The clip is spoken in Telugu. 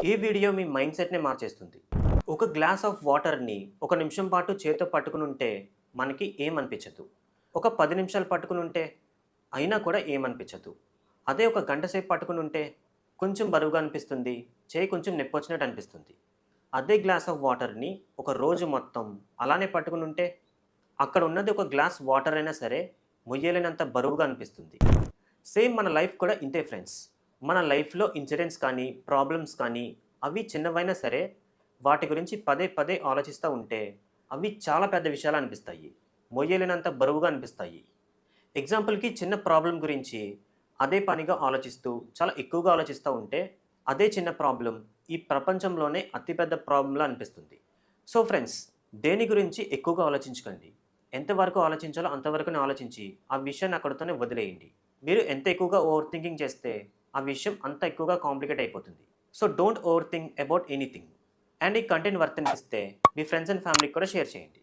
ఈ వీడియో మీ మైండ్ సెట్‌నే మార్చేస్తుంది. ఒక గ్లాస్ ఆఫ్ వాటర్‌ని ఒక నిమిషం పాటు చేత్తో పట్టుకునుంటే మనకి ఏమనిపించదు. ఒక 10 నిమిషాలు పట్టుకునుంటే అయినా కూడా ఏమనిపించదు. అదే ఒక గంట సేపు పట్టుకునుంటే కొంచెం బరువుగా అనిపిస్తుంది. చేయి కొంచెం నొప్పొచ్చినట్టు అనిపిస్తుంది. అదే గ్లాస్ ఆఫ్ వాటర్‌ని ఒక రోజు మొత్తం అలానే పట్టుకునుంటే అక్కడ ఉన్నది ఒక గ్లాస్ వాటర్ అయినా సరే మొయ్యలేనంత బరువుగా అనిపిస్తుంది. సేమ్ మన లైఫ్ కూడా ఇంతే ఫ్రెండ్స్. మన లైఫ్‌లో ఇన్సిడెంట్స్ కానీ, ప్రాబ్లమ్స్ కానీ అవి చిన్నవైనా సరే వాటి గురించి పదే పదే ఆలోచిస్తా ఉంటే అవి చాలా పెద్ద విషయాలు అనిపిస్తాయి. మొయ్యలేనంత బరువుగా అనిపిస్తాయి. ఎగ్జాంపుల్‌కి చిన్న ప్రాబ్లమ్ గురించి అదే పనిగా ఆలోచిస్తూ చాలా ఎక్కువగా ఆలోచిస్తా ఉంటే అదే చిన్న ప్రాబ్లమ్ ఈ ప్రపంచంలోనే అతిపెద్ద ప్రాబ్లమ్‌లా అనిపిస్తుంది. సో ఫ్రెండ్స్, దేని గురించి ఎక్కువగా ఆలోచించకండి. ఎంతవరకు ఆలోచించాలో అంతవరకునే ఆలోచించి ఆ విషయాన్ని అక్కడితోనే వదిలేయండి. మీరు ఎంత ఎక్కువగా ఓవర్ థింకింగ్ చేస్తే ఆ విషయం అంత ఎక్కువగా కాంప్లికేట్ అయిపోతుంది. So don't over think about anything. And ఈ కంటెంట్ వర్త్ అనిపిస్తే మీ ఫ్రెండ్స్ అండ్ ఫ్యామిలీకి కూడా షేర్ చేయండి.